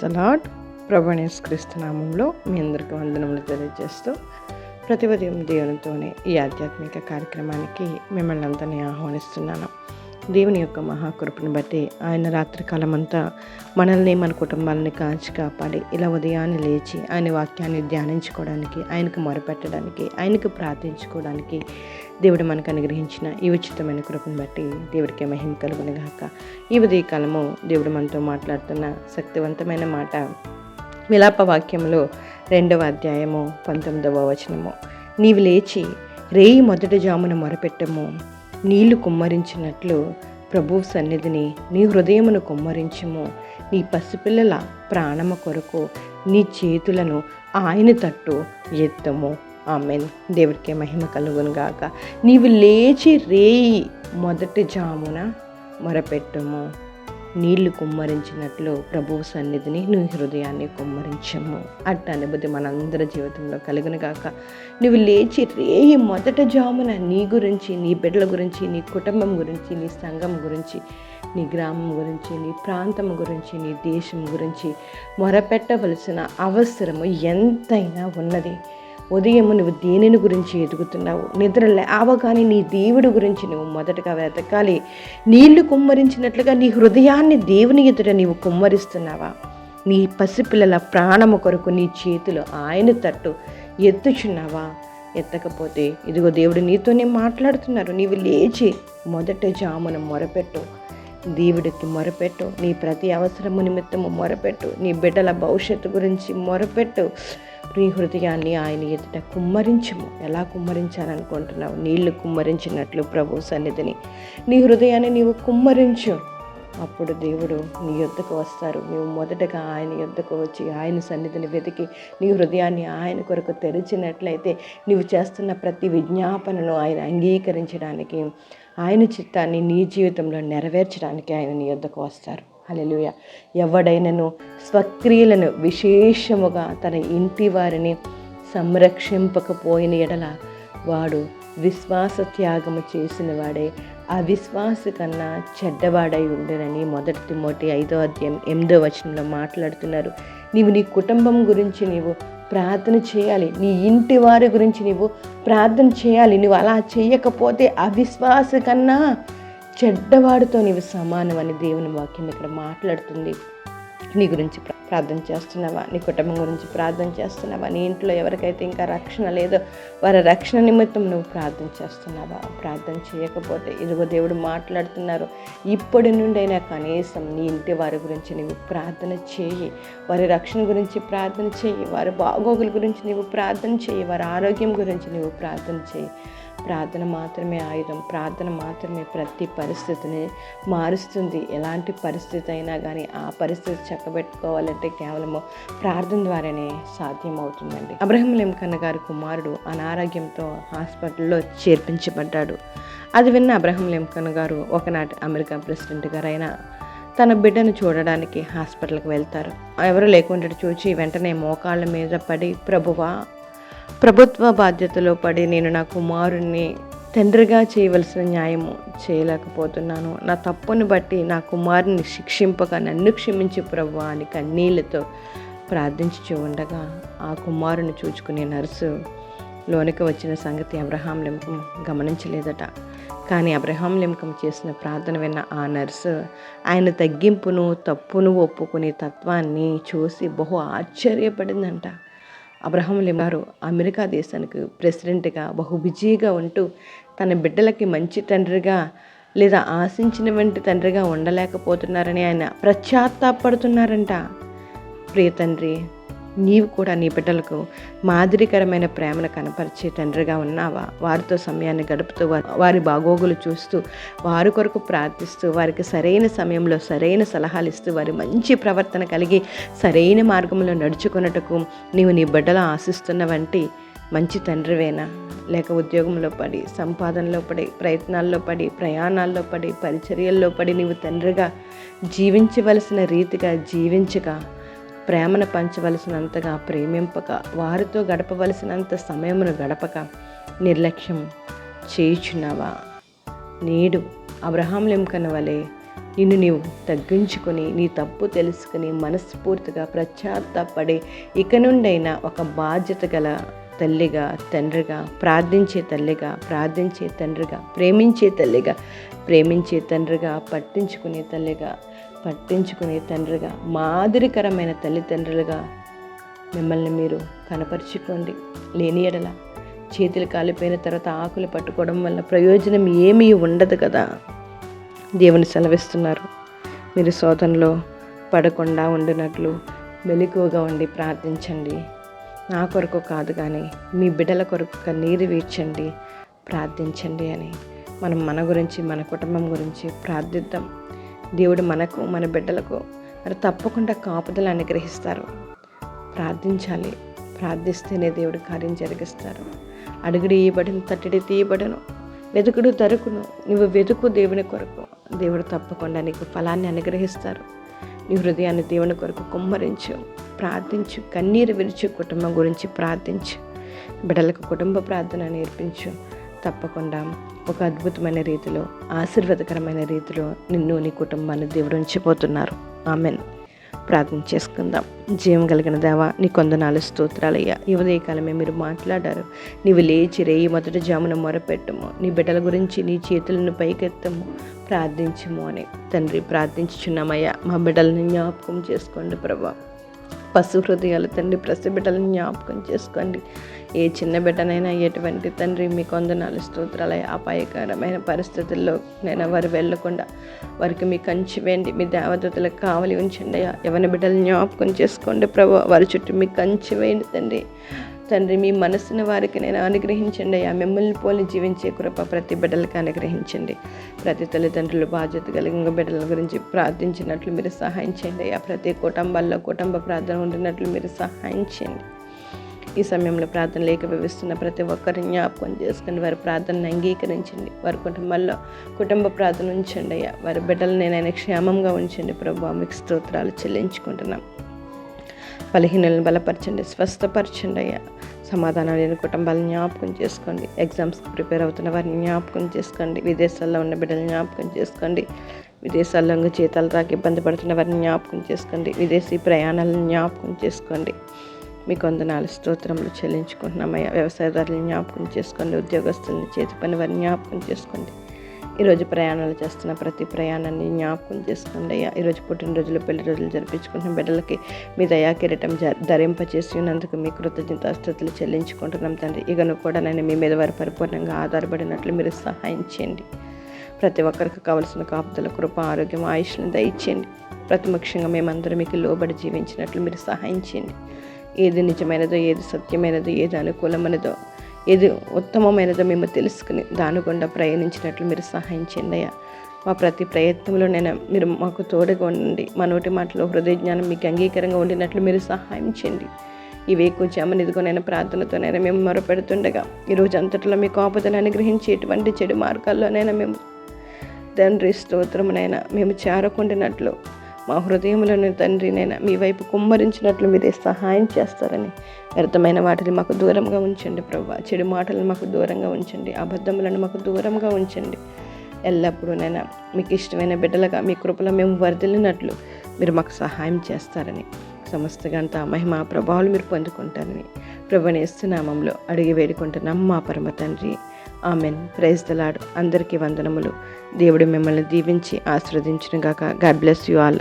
Praise the lord. ప్రభువైన యేసుక్రీస్తు నామములో మీ అందరికీ వందనములు తెలియజేస్తూ ప్రతి ఉదయం దేవునితోనే ఈ ఆధ్యాత్మిక కార్యక్రమానికి మిమ్మల్ని అందరినీ ఆహ్వానిస్తున్నాను. దేవుని యొక్క మహాకృపను బట్టి ఆయన రాత్రికాలం అంతా మనల్ని మన కుటుంబాలని కాచి కాపాడి ఇలా ఉదయాన్నే లేచి ఆయన వాక్యాన్ని ధ్యానించుకోవడానికి, ఆయనకు మొరపెట్టడానికి, ఆయనకు ప్రార్థించుకోవడానికి దేవుడు మనకు అనుగ్రహించిన ఈ ఉచితమైన కృపను బట్టి దేవుడికి మహిమ కలుగును గాక. ఈ ఉదయకాలము దేవుడు మనతో మాట్లాడుతున్న శక్తివంతమైన మాట విలాప వాక్యంలో 2వ అధ్యాయము 19వ వచనము. నీవు లేచి రేయి మొదటి జామున మొరపెట్టము, నీళ్లు కుమ్మరించినట్లు ప్రభువు సన్నిధిని నీ హృదయమును కుమ్మరించుము. నీ పసిపిల్లల ప్రాణము కొరకు నీ చేతులను ఆయన తట్టు ఎత్తము. ఆమేన్. దేవుడికి మహిమ కలుగును గాక. నీవు లేచి రేయి మొదటి జామున మొరపెట్టుము, నీళ్లు కుమ్మరించినట్లు ప్రభువు సన్నిధిని నీ హృదయాన్ని కుమ్మరించము. అట్ట అనుభూతి మనందరి జీవితంలో కలుగును గాక. నువ్వు లేచి రేయి మొదటి జామున నీ గురించి, నీ బిడ్డల గురించి, నీ కుటుంబం గురించి, నీ సంఘం గురించి, నీ గ్రామం గురించి, నీ ప్రాంతం గురించి, నీ దేశం గురించి మొరపెట్టవలసిన అవసరము ఎంతైనా ఉన్నది. ఉదయము నువ్వు దేనిని గురించి ఎదుగుతున్నావు? నిద్ర లేవగానే నీ దేవుడి గురించి నువ్వు మొదటగా వెతకాలి. నీళ్లు కుమ్మరించినట్లుగా నీ హృదయాన్ని దేవుని ఎదుట నీవు కుమ్మరిస్తున్నావా? నీ పసిపిల్లల ప్రాణము కొరకు నీ చేతులు ఆయన తట్టు ఎత్తుచున్నావా? ఎత్తకపోతే ఇదిగో దేవుడు నీతోనే మాట్లాడుతున్నారు. నీవు లేచి మొదటి జామున మొరపెట్టు, దేవుడికి మొరపెట్టు. నీ ప్రతి అవసరము నిమిత్తము మొరపెట్టు. నీ బిడ్డల భవిష్యత్తు గురించి మొరపెట్టు. నీ హృదయాన్ని ఆయన ఎదుట కుమ్మరించము. ఎలా కుమ్మరించాలనుకుంటున్నావు? నీళ్లు కుమ్మరించినట్లు ప్రభు సన్నిధిని నీ హృదయాన్ని నీవు కుమ్మరించు. అప్పుడు దేవుడు నీ యొద్దకు వస్తారు. నీవు మొదటగా ఆయన యొద్దకు వచ్చి ఆయన సన్నిధిని వెతికి నీ హృదయాన్ని ఆయన కొరకు తెరిచినట్లయితే నీవు చేస్తున్న ప్రతి విజ్ఞాపనను ఆయన అంగీకరించడానికి, ఆయన చిత్తాన్ని నీ జీవితంలో నెరవేర్చడానికి ఆయన నీ యొద్దకు వస్తారు. హల్లెలూయా. ఎవడైనను స్వక్రియలను విశేషముగా తన ఇంటి వారిని సంరక్షింపకపోయిన ఎడల వాడు విశ్వాస త్యాగము చేసిన వాడే అవిశ్వాస కన్నా చెడ్డవాడై ఉండనని 1 తిమోతి 5వ అధ్యాయం 8వ వచనంలో మాట్లాడుతున్నారు. నీవు నీ కుటుంబం గురించి నీవు ప్రార్థన చేయాలి. నీ ఇంటి వారి గురించి నీవు ప్రార్థన చేయాలి. నువ్వు అలా చేయకపోతే అవిశ్వాస కన్నా చెడ్డవాడితో నీవు సమానమని దేవుని వాక్యం ఇక్కడ మాట్లాడుతుంది. నీ గురించి ప్రార్థన చేస్తున్నావా? నీ కుటుంబం గురించి ప్రార్థన చేస్తున్నావా? నీ ఇంట్లో ఎవరికైతే ఇంకా రక్షణ లేదో వారి రక్షణ నిమిత్తం నువ్వు ప్రార్థన చేస్తున్నావా? ప్రార్థన చేయకపోతే ఇదిగో దేవుడు మాట్లాడుతున్నారు. ఇప్పటి నుండైనా కనీసం నీ ఇంటి వారి గురించి నీవు ప్రార్థన చేయి. వారి రక్షణ గురించి ప్రార్థన చేయి. వారి బాగోగుల గురించి నీవు ప్రార్థన చేయి. వారి ఆరోగ్యం గురించి నీవు ప్రార్థన చేయి. ప్రార్థన మాత్రమే ఆయుధం. ప్రార్థన మాత్రమే ప్రతి పరిస్థితిని మారుస్తుంది. ఎలాంటి పరిస్థితి అయినా కానీ ఆ పరిస్థితి చక్కబెట్టుకోవాలంటే కేవలము ప్రార్థన ద్వారానే సాధ్యమవుతుందండి. అబ్రహం లింకన్ గారి కుమారుడు అనారోగ్యంతో హాస్పిటల్లో చేర్పించబడ్డాడు. అది విన్న అబ్రహం లింకన్ గారు ఒకనాటి అమెరికా ప్రెసిడెంట్ గారైన తన బిడ్డను చూడడానికి హాస్పిటల్కి వెళ్తారు. ఎవరు లేకుండా చూచి వెంటనే మోకాళ్ళ మీద పడి, ప్రభువా, ప్రభుత్వ బాధ్యతలో పడి నేను నా కుమారుణ్ణి తండ్రిగా చేయవలసిన న్యాయము చేయలేకపోతున్నాను. నా తప్పును బట్టి నా కుమారుని శిక్షింపగా నన్ను క్షమించు ప్రభువా అని కన్నీళ్లతో ప్రార్థించుచూ ఉండగా ఆ కుమారుని చూచుకునే నర్సు లోనికి వచ్చిన సంగతి అబ్రహాం లింకన్ గమనించలేదట. కానీ అబ్రహాం లింకన్ చేసిన ప్రార్థన విన్న ఆ నర్సు ఆయన తగ్గింపును, తప్పును ఒప్పుకునే తత్వాన్ని చూసి బహు ఆశ్చర్యపడిందంట. అబ్రహాం లింకన్ గారు అమెరికా దేశానికి ప్రెసిడెంట్గా బహు బిజీగా ఉంటూ తన బిడ్డలకి మంచి తండ్రిగా లేదా ఆశించిన వంటి తండ్రిగా ఉండలేకపోతున్నారని ఆయన పశ్చాత్తాపడుతున్నారంట. ప్రియ తండ్రి, నీవు కూడా నీ బిడ్డలకు మాదిరికరమైన ప్రేమను కనపరిచే తండ్రిగా ఉన్నావా? వారితో సమయాన్ని గడుపుతూ, వారి బాగోగులు చూస్తూ, వారి కొరకు ప్రార్థిస్తూ, వారికి సరైన సమయంలో సరైన సలహాలు ఇస్తూ, వారి మంచి ప్రవర్తన కలిగి సరైన మార్గంలో నడుచుకున్నట్టుకు నీవు నీ బిడ్డలు ఆశిస్తున్న వంటి మంచి తండ్రివేనా? లేక ఉద్యోగంలో పడి, సంపాదనలో పడి, ప్రయత్నాల్లో పడి, ప్రయాణాల్లో పడి, పరిచర్యల్లో పడి నీవు తండ్రిగా జీవించవలసిన రీతిగా జీవించక, ప్రేమను పంచవలసినంతగా ప్రేమింపక, వారితో గడపవలసినంత సమయమును గడపక నిర్లక్ష్యం చేయుచున్నావా? నేడు అబ్రహాం లింకన్ వలె నిన్ను నీవు తగ్గించుకొని నీ తప్పు తెలుసుకుని మనస్ఫూర్తిగా పశ్చాత్తాపడి ఇక నుండైనా ఒక బాధ్యత గల తల్లిగా, తండ్రిగా, ప్రార్థించే తల్లిగా, ప్రార్థించే తండ్రిగా, ప్రేమించే తల్లిగా, ప్రేమించే తండ్రిగా, పట్టించుకునే తండ్రిగా, మాదిరికరమైన తల్లిదండ్రులుగా మిమ్మల్ని మీరు కనపరుచుకోండి. లేని ఎడల చేతులు కాలిపోయిన తర్వాత ఆకులు పట్టుకోవడం వల్ల ప్రయోజనం ఏమీ ఉండదు కదా. దేవుని సెలవిస్తున్నారు, మీరు శోధనలో పడకుండా ఉండినట్లు మెలకువగా ఉండి ప్రార్థించండి. నా కొరకు కాదు కానీ మీ బిడ్డల కొరకు కన్నీరు వీడ్చండి, ప్రార్థించండి అని మన గురించి, మన కుటుంబం గురించి ప్రార్థిద్దాం. దేవుడు మనకు, మన బిడ్డలకు మరి తప్పకుండా కాపుదలు అనుగ్రహిస్తారు. ప్రార్థించాలి. ప్రార్థిస్తేనే దేవుడు కార్యం జరిగిస్తారు. అడుగుడు ఇయ్యబడిన, తట్టడి తీయబడను, వెతుకుడు దొరుకును. నువ్వు వెతుకు దేవుని కొరకు, దేవుడు తప్పకుండా నీకు ఫలాన్ని అనుగ్రహిస్తారు. నీ హృదయాన్ని దేవుని కొరకు కుమ్మరించు, ప్రార్థించు, కన్నీరు విరిచు, కుటుంబం గురించి ప్రార్థించు, బిడ్డలకు కుటుంబ ప్రార్థన నేర్పించు. తప్పకుండా ఒక అద్భుతమైన రీతిలో, ఆశీర్వాదకరమైన రీతిలో నిన్ను, నీ కుటుంబాన్ని దేవుడు ఉంచిపోతున్నారు. ఆమెన్. ప్రార్థన చేసుకుందాం. జీవం కలిగిన దేవా, నీ కొందనాలు స్తోత్రాలయ్యా. ఈ ఉదయకాలమే మీరు మాట్లాడారు. నీవు లేచి రేయి మొదటి జామున మొరపెట్టము, నీ బిడ్డల గురించి నీ చేతులను పైకెత్తము, ప్రార్థించము అని తండ్రి ప్రార్థించుచున్నామయ్యా. మా బిడ్డలను జ్ఞాపకం చేసుకోండి ప్రభా. పశు హృదయాలు తండ్రి, ప్రసి బిడ్డలను జ్ఞాపకం చేసుకోండి. ఏ చిన్న బిడ్డనైనా ఎటువంటి తండ్రి మీ కొందనాలు స్తోత్రాలయ్యా. అపాయకరమైన పరిస్థితుల్లో నేను వారు వెళ్ళకుండా వారికి మీ కంచి వేయండి, మీ దేవదూతలకు కావలి ఉంచండి అయ్యా. ఎవరి బిడ్డలను జ్ఞాపకం చేసుకోండి ప్రభు, వారి చుట్టూ మీ కంచి వేయండి తండ్రి. మీ మనసును వారికి నేను అనుగ్రహించండి అయ్యా. మిమ్మల్ని పోలి జీవించే కృప ప్రతి బిడ్డలకి అనుగ్రహించండి. ప్రతి తల్లిదండ్రులు బాధ్యత కలిగిన బిడ్డల గురించి ప్రార్థించినట్లు మీరు సహాయం చేయండి అయ్యా. ప్రతి కుటుంబాల్లో కుటుంబ ప్రార్థన ఉండినట్లు మీరు సహాయం చేయండి. ఈ సమయంలో ప్రార్థన ఏకీభవిస్తున్న ప్రతి ఒక్కరిని జ్ఞాపకం చేసుకుని వారి ప్రార్థనను అంగీకరించండి. వారి కుటుంబాల్లో కుటుంబ ప్రార్థన ఉంచండి అయ్యా. వారి బిడ్డలు నేను క్షేమంగా ఉంచండి ప్రభు. మీకు స్తోత్రాలు చెల్లించుకుంటున్నాం. బలహీనలను బలపరచండి, స్వస్థపరచండి అయ్యా. సమాధానం లేని కుటుంబాలను జ్ఞాపకం చేసుకోండి. ఎగ్జామ్స్కి ప్రిపేర్ అవుతున్న వారిని జ్ఞాపకం చేసుకోండి. విదేశాల్లో ఉన్న బిడ్డలను జ్ఞాపకం చేసుకోండి. విదేశాల్లో జీతాలు రాక ఇబ్బంది పడుతున్న వారిని జ్ఞాపకం చేసుకోండి. విదేశీ ప్రయాణాలను జ్ఞాపకం చేసుకోండి. మీకు వందనాలు స్తోత్రములు చెల్లించుకుంటున్నామయ్యా. వ్యవసాయదారులను జ్ఞాపకం చేసుకోండి. ఉద్యోగస్తుల్ని, చేతి పని వారిని జ్ఞాపకం చేసుకోండి. ఈరోజు ప్రయాణాలు చేస్తున్న ప్రతి ప్రయాణాన్ని జ్ఞాపకం చేసుకోండి అయ్యా. ఈరోజు పుట్టినరోజులు, పెళ్లి రోజులు జరిపించుకుంటున్న బిడ్డలకి మీ దయా కిరీటం ధరింపచేసి ఉన్నందుకు మీ కృతజ్ఞతాస్తుతులు చెల్లించుకుంటున్నాం తండ్రి. ఇకను కూడా నేను మీ మీద వారు పరిపూర్ణంగా ఆధారపడినట్లు మీరు సహాయం చేయండి. ప్రతి ఒక్కరికి కావలసిన కాపుదల, కృప, ఆరోగ్యం, ఆయుష్ను దయచేయండి. ప్రతి ముఖ్యంగా మేమందరం మీకు లోబడి జీవించినట్లు మీరు సహాయం చేయండి. ఏది నిజమైనదో, ఏది సత్యమైనదో, ఏది అనుకూలమైనదో, ఏది ఉత్తమమైనదో మేము తెలుసుకుని దాని గుండా ప్రయాణించినట్లు మీరు సహాయం చేయండి అయ్యా. మా ప్రతి ప్రయత్నంలో మీరు మాకు తోడుగా ఉండండి. మా నోటి మాటలో హృదయ జ్ఞానం మీకు అంగీకారంగా ఉండినట్లు మీరు సహాయం చేయండి. ఇవే కూర్చామని ఇదిగోనైనా ప్రార్థనతోనైనా మేము మొరపెడుతుండగా ఈరోజు అంతట్లో మీ కాపుదలను అనుగ్రహించి ఎటువంటి చెడు మార్గాల్లోనైనా మేము తండ్రి స్తోత్రమునైనా మేము చేరకుండినట్లు మా హృదయంలోని తండ్రినైనా మీ వైపు కుమ్మరించినట్లు మీరే సహాయం చేస్తారని, వ్యర్థమైన వాటిని మాకు దూరంగా ఉంచండి ప్రభా. చెడు మాటలను మాకు దూరంగా ఉంచండి. అబద్ధములను మాకు దూరంగా ఉంచండి. ఎల్లప్పుడూ మీకు ఇష్టమైన బిడ్డలుగా మీ కృపలో మేము వర్ధిల్లినట్లు మీరు మాకు సహాయం చేస్తారని, సమస్త గంట మహిమ ప్రభావాలు మీరు పొందుకుంటారని ప్రభునేస్తు నామంలో అడిగి వేడుకుంటున్నాం మా పరమ తండ్రి. ఆమెన్. Praise the Lord. అందరికీ వందనములు. దేవుడు మిమ్మల్ని దీవించి ఆశీర్వదించును గాక. God bless you all.